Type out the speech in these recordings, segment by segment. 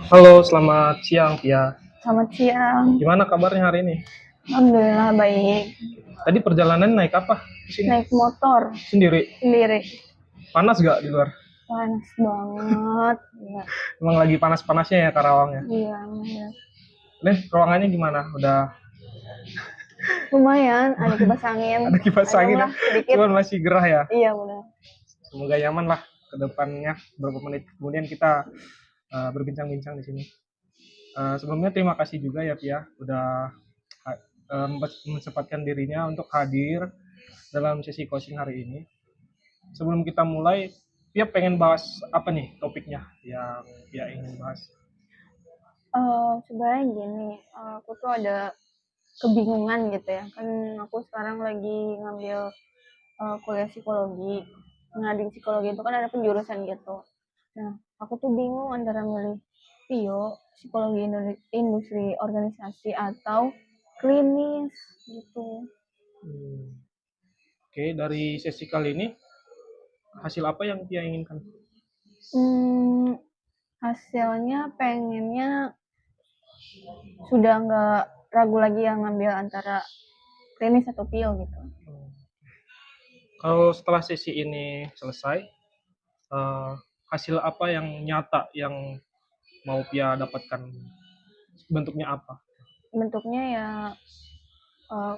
Halo, selamat siang, Tia. Selamat siang. Gimana kabarnya hari ini? Alhamdulillah baik. Tadi perjalanan naik apa di sini? Naik motor Sendiri. sendiri. Panas gak di luar? Panas banget. Iya, Emang lagi panas-panasnya ya Karawang ya? iya, iya. Nih, ruangannya gimana? Udah Lumayan, ada kipas angin. ada kipas Ada angin ya? lah sedikit. Cuman masih gerah ya? Iya benar. Semoga nyaman lah ke depannya. Beberapa menit kemudian kita berbincang-bincang di sini. Sebelumnya terima kasih juga ya, Pia. Udah mensempatkan dirinya untuk hadir dalam sesi coaching hari ini. Sebelum kita mulai, Pia pengen bahas apa nih topiknya yang Pia ingin bahas? Sebenarnya gini, aku tuh ada kebingungan gitu ya. Kan aku sekarang lagi ngambil kuliah psikologi. Nah, di psikologi itu kan ada penjurusan gitu. Nah, aku tuh bingung antara milih PIO, psikologi industri organisasi, atau klinis gitu. Hmm. Oke, dari sesi kali ini hasil apa yang Pia inginkan? Hmm, hasilnya pengennya sudah nggak ragu lagi yang ngambil antara klinis atau PIO gitu. Kalau setelah sesi ini selesai, eh, hasil apa yang nyata yang mau Pia dapatkan? Bentuknya apa? Bentuknya ya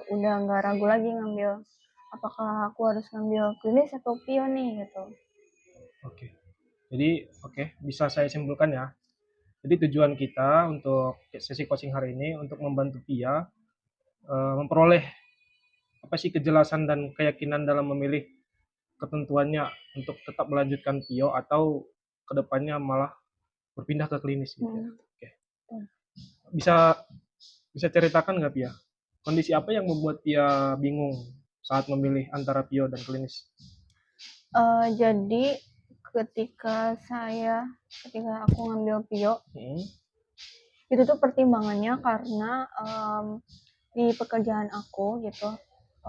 udah nggak ragu lagi ngambil apakah aku harus ngambil klinis atau PIO nih gitu. Oke. Jadi, oke, bisa saya simpulkan ya. Jadi tujuan kita untuk sesi coaching hari ini untuk membantu Pia memperoleh apa sih kejelasan dan keyakinan dalam memilih ketentuannya untuk tetap melanjutkan PIO atau kedepannya malah berpindah ke klinis gitu ya. Hmm. Oke. Bisa bisa ceritakan nggak Pia? Kondisi apa yang membuat Pia bingung saat memilih antara PIO dan klinis? Jadi ketika aku ngambil PIO Hmm. itu tuh pertimbangannya karena di pekerjaan aku gitu,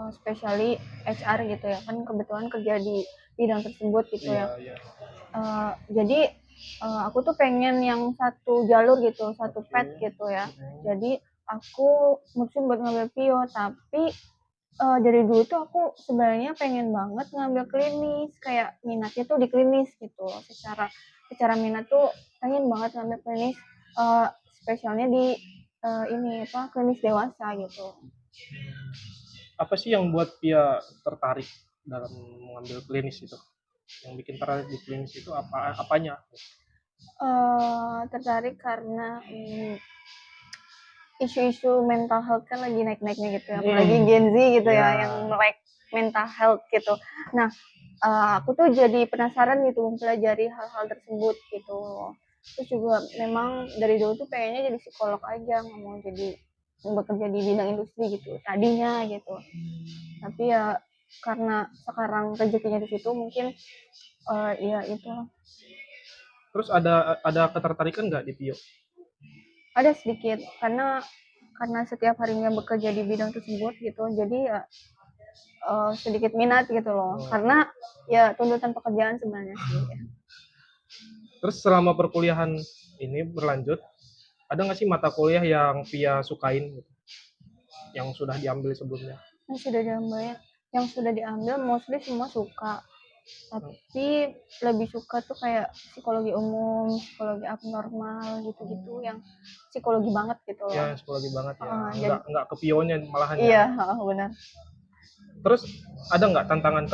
especially HR gitu ya, kan kebetulan kerja di bidang tersebut gitu Iya, ya. iya. Jadi aku tuh pengen yang satu jalur gitu, satu Oke. pet gitu ya. Hmm. Jadi aku mutusin buat ngambil PIO, tapi dari dulu tuh aku sebenarnya pengen banget ngambil klinis, kayak minatnya tuh di klinis gitu loh. Secara minat tuh pengen banget ngambil klinis, uh, spesialnya di ini apa klinis dewasa gitu. Apa sih yang buat Pia tertarik dalam mengambil klinis itu? Yang bikin tertarik di klinis itu apanya? Tertarik karena isu-isu mental health kan lagi naik-naiknya gitu ya, apalagi Hmm. Gen Z gitu ya, yang Ya. melek mental health gitu. Nah, aku tuh jadi penasaran gitu mempelajari hal-hal tersebut gitu. Terus juga memang dari dulu tuh pengennya jadi psikolog aja, nggak mau jadi bekerja di bidang industri gitu tadinya gitu. Tapi ya karena sekarang rezekinya di situ mungkin ya itu Terus ada ketertarikan nggak di PIO? ada sedikit karena setiap harinya bekerja di bidang tersebut gitu, jadi ya sedikit minat gitu loh, Oh. karena ya tuntutan pekerjaan sebenarnya sih. Terus selama perkuliahan ini berlanjut, ada nggak sih mata kuliah yang Pia sukain gitu, yang sudah diambil sebelumnya? Yang sudah diambil yang sudah diambil mostly semua suka, tapi lebih suka tuh kayak psikologi umum, psikologi abnormal gitu-gitu, yang psikologi banget gitu loh. Ya psikologi banget ya, Jadi nggak ke Pionya malahan ya. iya, benar. Terus ada nggak tantangan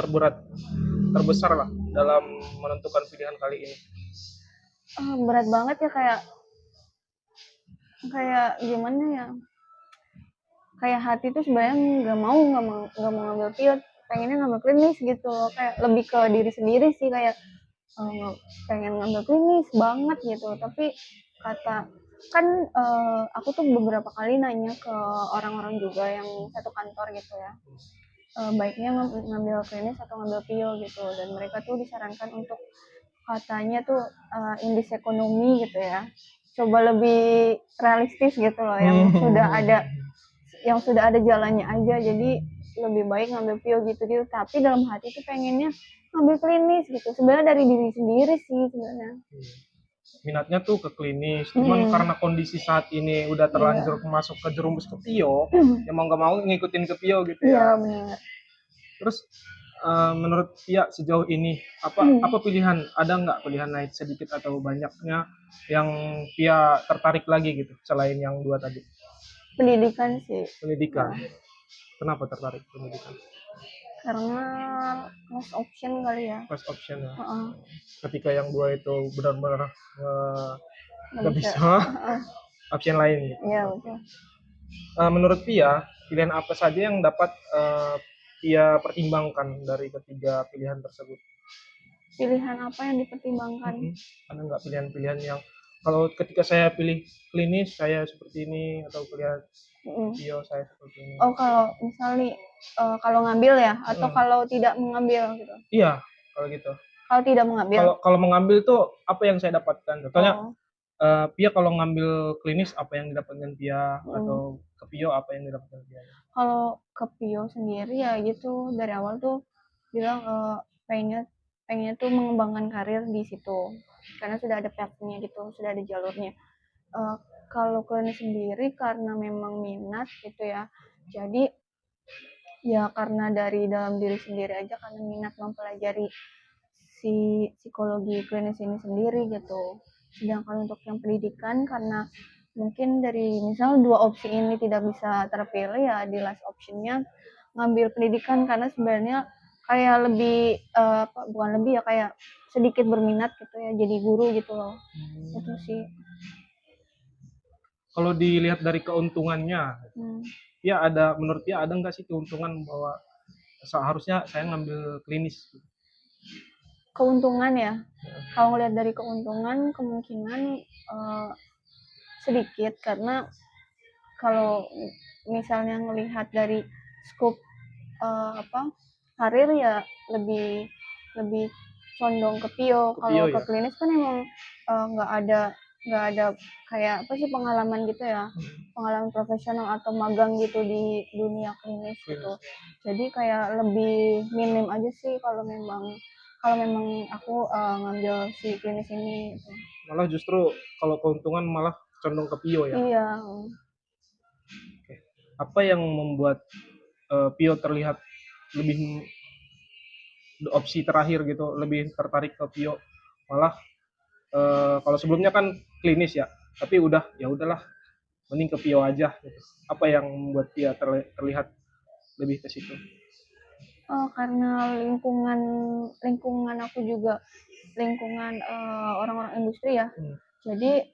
terbesar lah dalam menentukan pilihan kali ini? Berat banget ya, kayak kayak gimana ya, kayak hati tuh sebenarnya nggak mau ngambil pilot, pengennya ngambil klinis gitu loh, kayak lebih ke diri sendiri sih, kayak pengen ngambil klinis banget gitu, tapi kata kan aku tuh beberapa kali nanya ke orang-orang juga yang satu kantor gitu ya, baiknya ngambil klinis atau ngambil PIO gitu, dan mereka tuh disarankan untuk katanya tuh indeks ekonomi gitu ya, coba lebih realistis gitu loh, yang sudah ada jalannya aja, jadi lebih baik ngambil PIO gitu. Tapi dalam hati tuh pengennya ngambil klinis gitu, sebenarnya dari diri sendiri sih sebenarnya. minatnya tuh ke klinis, cuman karena kondisi saat ini udah terlanjur Iya. masuk ke jerumus ke Pio, ya mau nggak mau ngikutin ke Pio gitu Iya ya. benar. Terus menurut Pia sejauh ini apa pilihan, ada nggak pilihan lain sedikit atau banyaknya yang Pia tertarik lagi gitu selain yang dua tadi? Pendidikan sih. Pendidikan. Ya, Kenapa tertarik pendidikan? karena last option kali ya. First option ya. Heeh, Ketika yang dua itu benar-benar nggak nggak bisa. bisa, option lain gitu. Iya betul. Menurut Pia, pilihan apa saja yang dapat Pia pertimbangkan dari ketiga pilihan tersebut? Pilihan apa yang dipertimbangkan? Ada nggak pilihan-pilihan yang kalau ketika saya pilih klinis saya seperti ini, atau pilihan Pio saya seperti ini? Oh kalau misal nih kalau ngambil ya atau Mm. kalau tidak mengambil gitu? Iya, kalau gitu. Kalau tidak mengambil? Kalau mengambil tuh apa yang saya dapatkan? Contohnya Oh, Pia kalau ngambil klinis apa yang didapatkan Pia, mm. atau ke Pio apa yang didapatkan Pia? Kalau ke Pio sendiri ya gitu dari awal tuh bilang pengennya pengennya tuh mengembangkan karir di situ karena sudah ada pathnya gitu, sudah ada jalurnya. Eh, Kalau klinis sendiri karena memang minat gitu ya, jadi ya karena dari dalam diri sendiri aja karena minat mempelajari si psikologi klinis ini sendiri gitu. Sedangkan untuk yang pendidikan karena mungkin dari misal dua opsi ini tidak bisa terpilih ya di last optionnya ngambil pendidikan karena sebenarnya kayak lebih bukan lebih ya kayak sedikit berminat gitu ya jadi guru gitu loh. Itu sih. Kalau dilihat dari keuntungannya, ya menurut dia ada nggak sih keuntungan bahwa seharusnya saya ngambil klinis? Keuntungan ya, kalau ngelihat dari keuntungan kemungkinan sedikit karena kalau misalnya ngelihat dari scope karir ya lebih lebih condong ke Pio. Kalau ke Ya. klinis kan emang nggak ada kayak apa sih pengalaman gitu ya, pengalaman profesional atau magang gitu di dunia klinis gitu. Jadi kayak lebih minim aja sih kalau memang aku ngambil si klinis ini gitu. Malah justru kalau keuntungan malah condong ke Pio ya. Iya. Oke. Apa yang membuat Pio terlihat lebih opsi terakhir gitu, lebih tertarik ke Pio? Malah kalau sebelumnya kan klinis ya, tapi ya udahlah, mending ke Pio aja gitu. Apa yang membuat Pia terlihat lebih ke situ? Karena lingkungan lingkungan aku juga lingkungan orang-orang industri ya. Jadi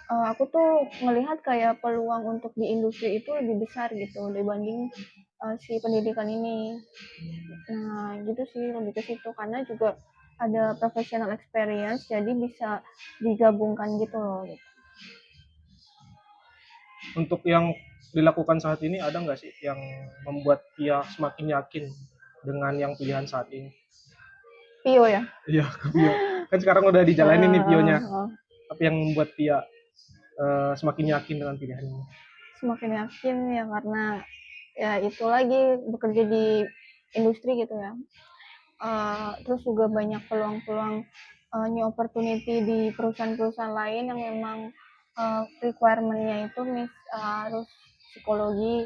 aku tuh melihat kayak peluang untuk di industri itu lebih besar gitu dibanding si pendidikan ini. Nah, gitu sih lebih ke situ karena juga ada professional experience jadi bisa digabungkan gitu loh. Gitu. Untuk yang dilakukan saat ini ada nggak sih yang membuat Pia semakin yakin dengan yang pilihan saat ini? Pio ya? Iya, ke Pio. Kan sekarang udah dijalanin nih Pionya. Apa yang membuat Pia semakin yakin dengan pilihan ini? Semakin yakin ya karena ya itu lagi bekerja di industri gitu ya. Terus juga banyak peluang-peluang new opportunity di perusahaan-perusahaan lain yang memang requirement-nya itu harus psikologi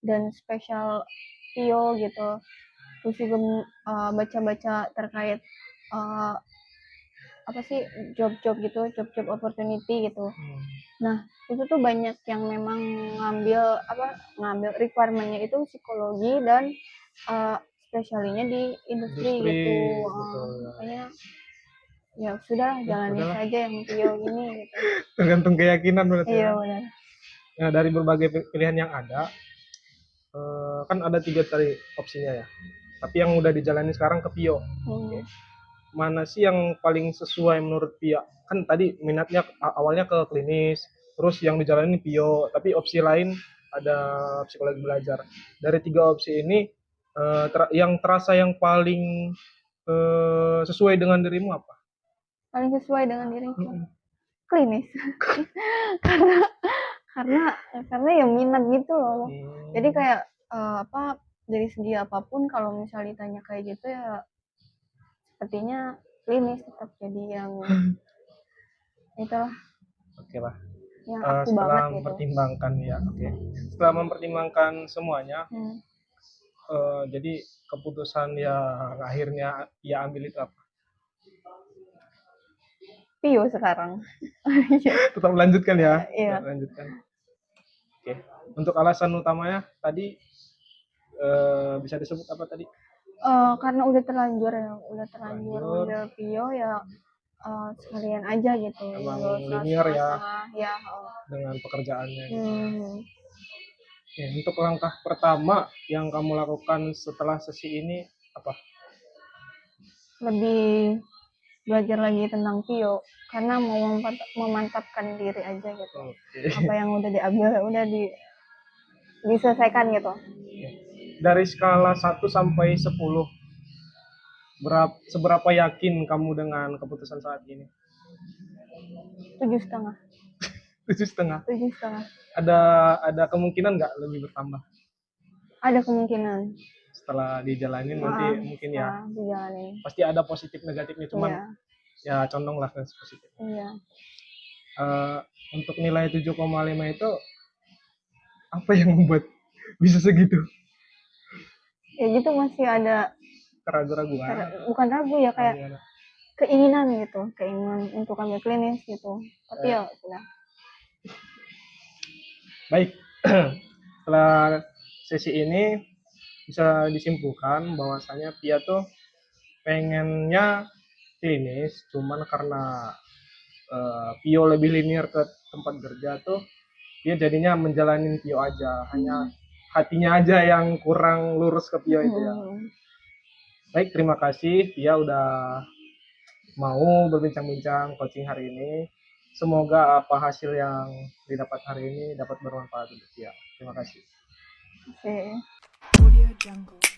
dan spesial PO gitu. Terus juga baca-baca terkait uh, apa sih job-job gitu, job-job opportunity gitu. Nah, itu tuh banyak yang memang ngambil requirement-nya itu psikologi dan spesialnya di industri gitu. Makanya ya sudah jalani saja yang Pio ini gitu. Tergantung keyakinan berarti. Iya benar. Nah, dari berbagai pilihan yang ada, kan ada 3 tadi opsinya ya. Tapi yang udah dijalani sekarang ke Pio. Mana sih yang paling sesuai menurut Pia? Kan tadi minatnya awalnya ke klinis, terus yang dijalani Pio, tapi opsi lain ada psikologi belajar. Dari 3 opsi ini, yang terasa yang paling sesuai dengan dirimu apa? Paling sesuai dengan diriku klinis. karena karena ya minat gitu loh. Jadi kayak dari segi apapun kalau misalnya ditanya kayak gitu ya sepertinya klinis tetap jadi yang itulah Oke lah. yang aku banget Setelah gitu. mempertimbangkan ya, oke. Setelah mempertimbangkan semuanya, jadi keputusan yang akhirnya ia ambil itu apa? Pio sekarang. Tetap melanjutkan ya, tetap Iya. melanjutkan. Oke. Untuk alasan utamanya tadi bisa disebut apa tadi? Karena udah terlanjur ya, udah terlanjur Terlanjur, ngambil Pio ya, sekalian aja gitu, emang nggak usah linear ya setengah-setengah ya. dengan pekerjaannya gitu. Hmm, Oke, untuk langkah pertama yang kamu lakukan setelah sesi ini apa? lebih belajar lagi tentang Pio karena mau memantapkan diri aja gitu. Oke. Apa yang udah diambil udah diselesaikan gitu. Dari skala 1 sampai 10, seberapa yakin kamu dengan keputusan saat ini? 7,5. 7,5. 7,5. Ada kemungkinan nggak lebih bertambah Ada kemungkinan. setelah dijalanin nanti mungkin ya. Setelah dijalanin. Pasti ada positif negatifnya, cuman Iya. ya condong lah ke positif. Iya. Untuk nilai 7,5 itu apa yang membuat bisa segitu? Ya gitu masih ada Keraguan-raguan. bukan ragu ya, kayak keinginan gitu, keinginan untuk ambil klinis gitu. Tapi ya sudah. Baik. Setelah sesi ini bisa disimpulkan bahwasanya Pia tuh pengennya klinis, cuman karena Pio lebih linear ke tempat kerja tuh dia jadinya menjalanin Pio aja, hanya hatinya aja yang kurang lurus ke Pio itu ya. Baik, terima kasih Pia udah mau berbincang-bincang coaching hari ini. Semoga apa hasil yang didapat hari ini dapat bermanfaat untuk Pia. Terima kasih. Oke. Audio Jungle.